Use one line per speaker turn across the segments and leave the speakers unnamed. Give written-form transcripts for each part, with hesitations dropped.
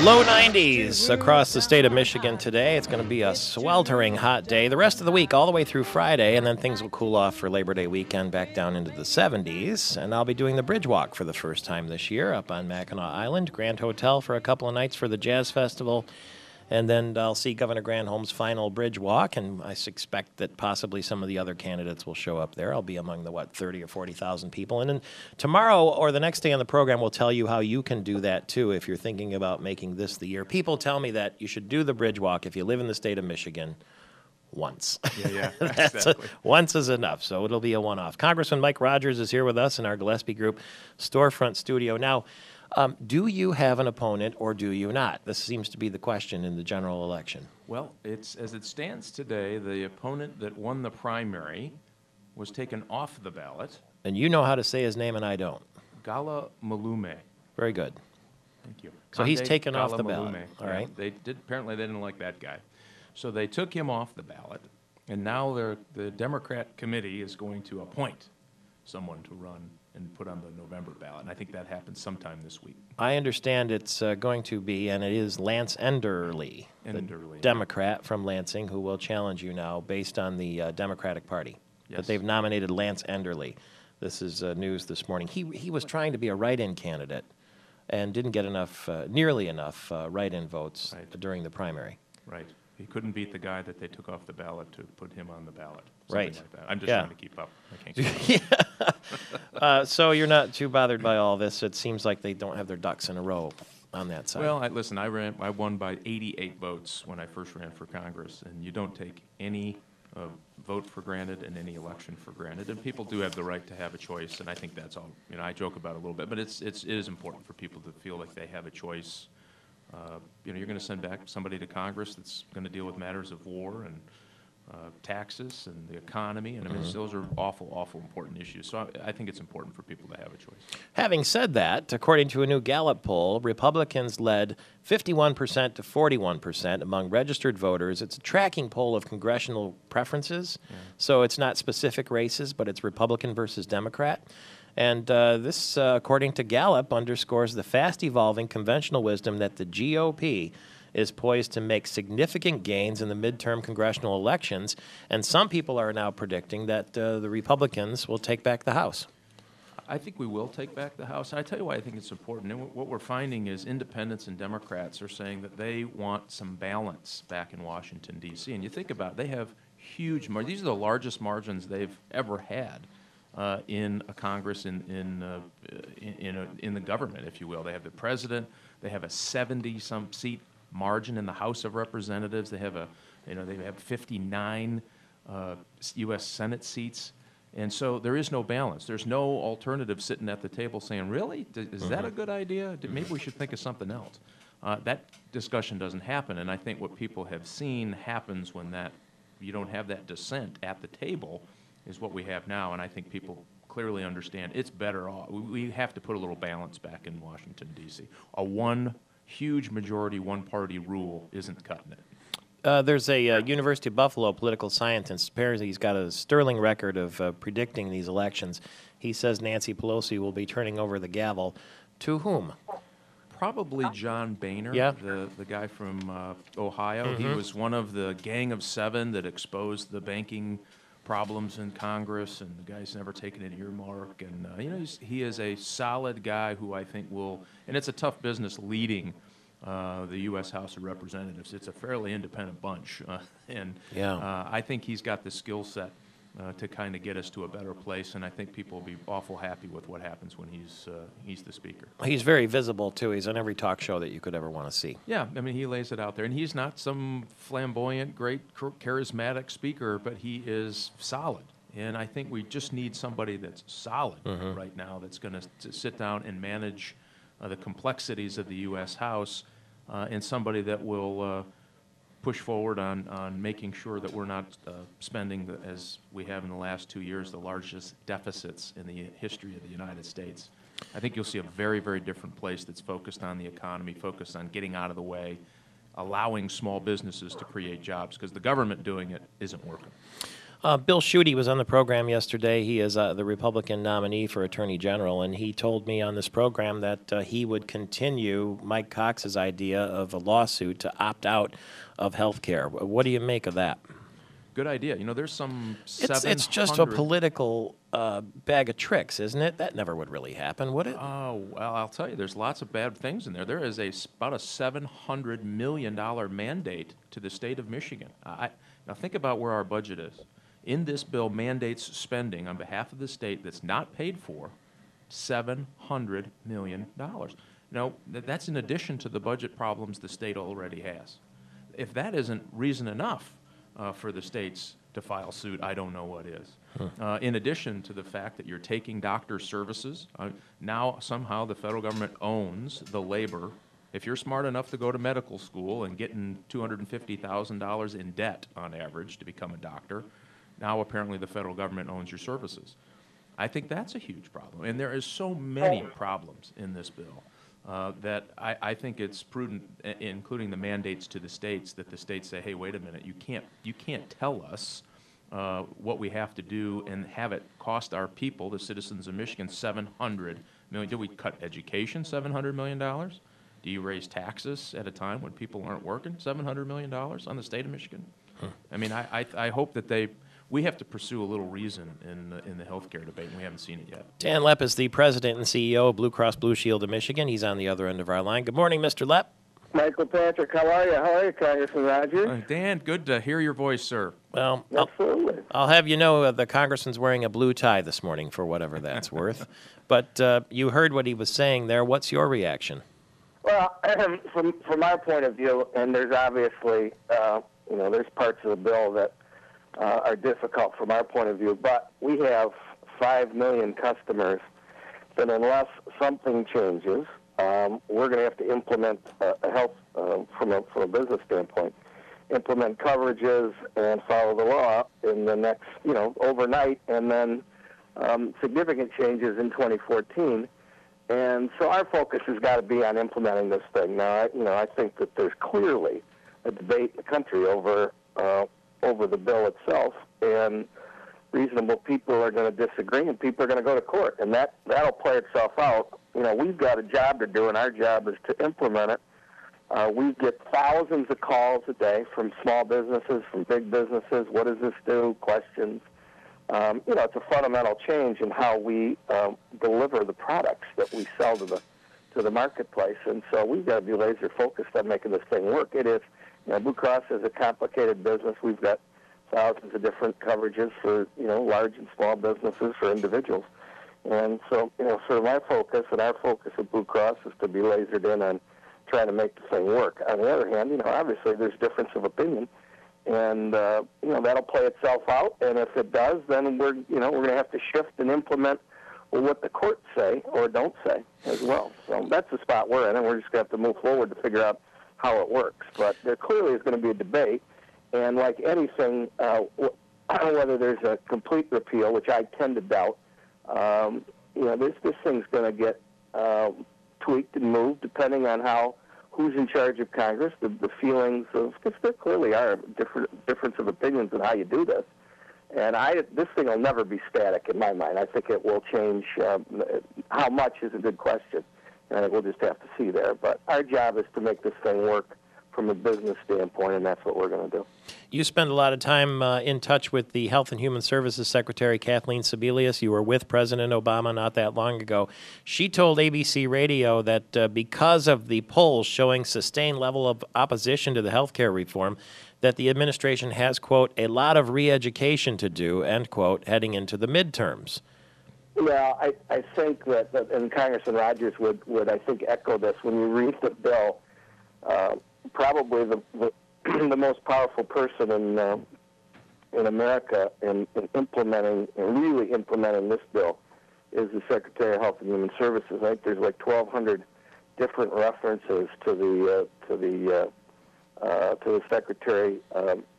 Low 90s across the state of Michigan today. It's going to be a sweltering hot day the rest of the week, all the way through Friday, and then things will cool off for Labor Day weekend back down into the 70s. And I'll be doing the Bridge Walk for the first time this year up on Mackinac Island, Grand Hotel for a couple of nights for the Jazz Festival. And then I'll see Governor Granholm's final Bridge Walk, and I suspect that possibly some of the other candidates will show up there. I'll be among the, 30 or 40,000 people. And then tomorrow or the next day on the program, we'll tell you how you can do that, too, if you're thinking about making this the year. People tell me that you should do the Bridge Walk if you live in the state of Michigan once.
Yeah, exactly.
Once is enough, so it'll be a one-off. Congressman Mike Rogers is here with us in our Gillespie Group storefront studio. Now, do you have an opponent or do you not? This seems to be the question in the general election.
Well, it's as it stands today, the opponent that won the primary was taken off the ballot.
And you know how to say his name and I don't.
Gala Malume.
Very good.
Thank you.
So he's taken
Gala
off the ballot.
Malume.
All right.
Apparently they didn't like that guy. So they took him off the ballot, and now the Democrat committee is going to appoint someone to run and put on the November ballot, and I think that happens sometime this week.
I understand it's going to be, and it is Lance Enderle, the Democrat from Lansing, who will challenge you now based on the Democratic Party.
Yes.
That they've nominated Lance Enderle. This is news this morning. He was trying to be a write-in candidate and didn't get enough, nearly enough write-in votes during the primary.
Right. He couldn't beat the guy that they took off the ballot to put him on the ballot.
Right.
Like that. I'm just trying to keep up. I can't keep up.
So you're not too bothered by all this. It seems like they don't have their ducks in a row on that side.
Well, listen, I won by 88 votes when I first ran for Congress, and you don't take any vote for granted and any election for granted. And people do have the right to have a choice, and I think that's all. You know, I joke about it a little bit, but it is important for people to feel like they have a choice. You know, you're going to send back somebody to Congress that's going to deal with matters of war and taxes and the economy, and I mean, those are awful, awful important issues. So I think it's important for people to have a choice.
Having said that, according to a new Gallup poll, Republicans led 51% to 41% among registered voters. It's a tracking poll of congressional preferences, so it's not specific races, but it's Republican versus Democrat. And this, according to Gallup, underscores the fast-evolving conventional wisdom that the GOP is poised to make significant gains in the midterm congressional elections, and some people are now predicting that the Republicans will take back the House.
I think we will take back the House. And I tell you why I think it's important. And what we're finding is independents and Democrats are saying that they want some balance back in Washington, D.C. And you think about it, they have huge margins. These are the largest margins they've ever had in a Congress, in the government, if you will. They have the president. They have a 70-some seat margin in the House of Representatives. They have they have 59 U.S. Senate seats, and so there is no balance. There's no alternative sitting at the table saying, "Really, is that a good idea? Maybe we should think of something else." That discussion doesn't happen, and I think what people have seen happens when you don't have that dissent at the table, is what we have now, and I think people clearly understand it's better off. We have to put a little balance back in Washington, D.C. A huge majority, one-party rule isn't cutting it.
There's a University of Buffalo political scientist. Apparently he's got a sterling record of predicting these elections. He says Nancy Pelosi will be turning over the gavel. To whom?
Probably John Boehner, the guy from Ohio. He was one of the Gang of Seven that exposed the banking problems in Congress, and the guy's never taken an earmark. And he is a solid guy who I think will, and it's a tough business leading the U.S. House of Representatives. It's a fairly independent bunch, I think he's got the skill set to kind of get us to a better place, and I think people will be awful happy with what happens when he's the speaker.
He's very visible, too. He's on every talk show that you could ever want to see.
Yeah, I mean, he lays it out there, and he's not some flamboyant, great, charismatic speaker, but he is solid. And I think we just need somebody that's solid right now, that's going to sit down and manage the complexities of the U.S. House, and somebody that will push forward on making sure that we're not spending, as we have in the last 2 years, the largest deficits in the history of the United States. I think you'll see a very, very different place that's focused on the economy, focused on getting out of the way, allowing small businesses to create jobs, because the government doing it isn't working.
Bill Schuette was on the program yesterday. He is the Republican nominee for Attorney General, and he told me on this program that he would continue Mike Cox's idea of a lawsuit to opt out of health care. What do you make of that?
Good idea. There's some 700...
It's just a political bag of tricks, isn't it? That never would really happen, would it?
Oh, well, I'll tell you, there's lots of bad things in there. There is about a $700 million mandate to the state of Michigan. Now think about where our budget is. In this bill mandates spending on behalf of the state that's not paid for $700 million. That's in addition to the budget problems the state already has. If that isn't reason enough for the states to file suit, I don't know what is. In addition to the fact that you're taking doctor services, now somehow the federal government owns the labor. If you're smart enough to go to medical school and getting $250,000 in debt on average to become a doctor, now apparently the federal government owns your services. I think that's a huge problem. And there is so many problems in this bill that I think it's prudent, including the mandates to the states, that the states say, hey, wait a minute, you can't tell us what we have to do and have it cost our people, the citizens of Michigan, $700 million. Do we cut education $700 million? Do you raise taxes at a time when people aren't working $700 million on the state of Michigan? I mean, I hope that we have to pursue a little reason in the health care debate, and we haven't seen it yet. Dan
Loepp is the president and CEO of Blue Cross Blue Shield of Michigan. He's on the other end of our line. Good morning, Mr. Loepp.
Michael Patrick, how are you? How are you, Congressman Rogers?
Dan, good to hear your voice, sir.
Well,
absolutely.
I'll have you know the congressman's wearing a blue tie this morning, for whatever that's worth. But you heard what he was saying there. What's your reaction?
Well, from our point of view, and there's obviously, there's parts of the bill that are difficult from our point of view, but we have 5 million customers that unless something changes, we're going to have to implement a health, from a business standpoint, implement coverages and follow the law in the next, overnight, and then significant changes in 2014. And so our focus has got to be on implementing this thing. Now, I think that there's clearly a debate in the country over the bill itself, and reasonable people are going to disagree, and people are going to go to court, and that'll play itself out. We've got a job to do, and our job is to implement it. We get thousands of calls a day from small businesses, from big businesses. What does this do? Questions. It's a fundamental change in how we deliver the products that we sell to the marketplace, and so we've got to be laser focused on making this thing work. It is. Blue Cross is a complicated business. We've got thousands of different coverages for, large and small businesses, for individuals. And so, sort of my focus and our focus at Blue Cross is to be lasered in on trying to make the thing work. On the other hand, obviously there's difference of opinion, and, that'll play itself out. And if it does, then we're going to have to shift and implement what the courts say or don't say as well. So that's the spot we're in, and we're just going to have to move forward to figure out how it works. But there clearly is going to be a debate, and like anything, whether there's a complete repeal, which I tend to doubt, this thing's going to get tweaked and moved depending on who's in charge of Congress, the feelings of, because there clearly are difference of opinions on how you do this. And this thing will never be static in my mind. I think it will change. How much is a good question. And I think we'll just have to see there. But our job is to make this thing work from a business standpoint, and that's what we're going to do.
You spend a lot of time in touch with the Health and Human Services Secretary, Kathleen Sebelius. You were with President Obama not that long ago. She told ABC Radio that because of the polls showing sustained level of opposition to the health care reform, that the administration has, quote, a lot of re-education to do, end quote, heading into the midterms.
Well, I think that, and Congressman Rogers would I think, echo this. When you read the bill, probably the most powerful person in America in implementing, and really implementing this bill, is the Secretary of Health and Human Services. I think there's like 1,200 different references to the Secretary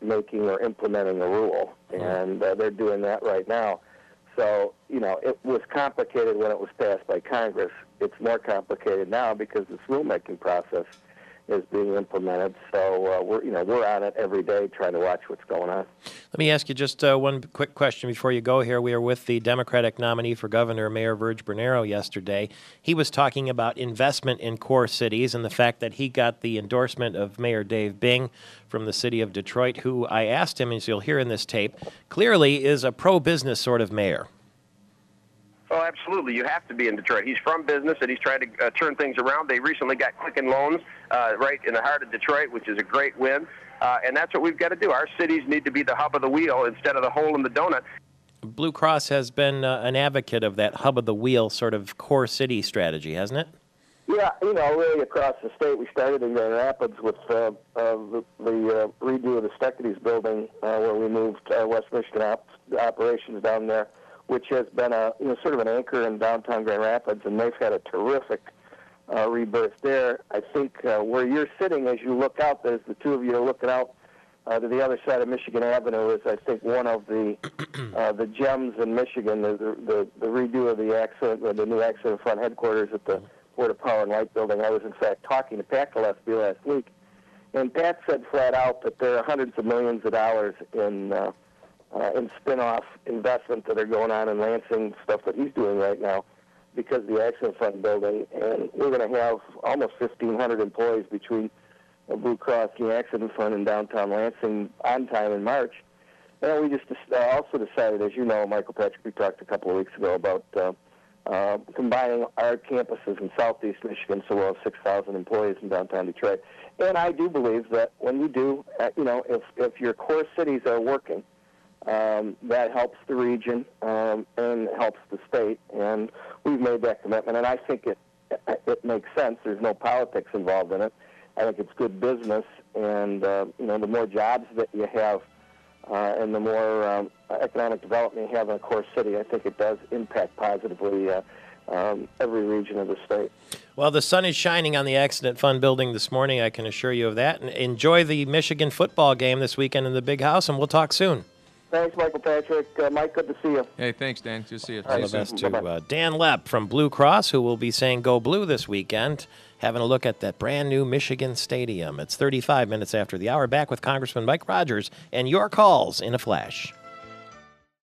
making or implementing a rule, and they're doing that right now. So, it was complicated when it was passed by Congress. It's more complicated now because this rulemaking process is being implemented. So we're on it every day trying to watch what's going on.
Let me ask you just one quick question before you go here. We were with the Democratic nominee for governor, Mayor Virg Bernero, yesterday. He was talking about investment in core cities and the fact that he got the endorsement of Mayor Dave Bing from the city of Detroit, who I asked him, as you'll hear in this tape, clearly is a pro-business sort of mayor.
Oh, absolutely. You have to be in Detroit. He's from business, and he's trying to turn things around. They recently got Quicken Loans right in the heart of Detroit, which is a great win. And that's what we've got to do. Our cities need to be the hub of the wheel instead of the hole in the donut.
Blue Cross has been an advocate of that hub of the wheel sort of core city strategy, hasn't it?
Yeah, really across the state. We started in Grand Rapids with the redo of the Steckety's building where we moved our West Michigan operations down there, which has been sort of an anchor in downtown Grand Rapids, and they've had a terrific rebirth there. I think where you're sitting as you look out, as the two of you are looking out to the other side of Michigan Avenue, is I think one of the gems in Michigan. The redo of the new accident front headquarters at the Board of Power and Light building. I was in fact talking to Pat Gillespie last week, and Pat said flat out that there are hundreds of millions of dollars in spin-off investment that are going on in Lansing, stuff that he's doing right now because of the accident fund building. And we're going to have almost 1,500 employees between Blue Cross, the accident fund, and downtown Lansing on time in March. And we just also decided, as you know, Michael Patrick, we talked a couple of weeks ago about combining our campuses in southeast Michigan, so we'll have 6,000 employees in downtown Detroit. And I do believe that when you do, if your core cities are working, that helps the region and helps the state, and we've made that commitment. And I think it makes sense. There's no politics involved in it. I think it's good business, and the more jobs that you have and the more economic development you have in a core city, I think it does impact positively every region of the state.
Well, the sun is shining on the accident fund building this morning, I can assure you of that. And enjoy the Michigan football game this weekend in the Big House, and we'll talk soon.
Thanks, Michael Patrick. Mike, good to see you.
Hey, thanks, Dan. Good to see you.
All the best to Dan Loepp from Blue Cross, who will be saying Go Blue this weekend, having a look at that brand new Michigan Stadium. It's 35 minutes after the hour. Back with Congressman Mike Rogers and your calls in a flash.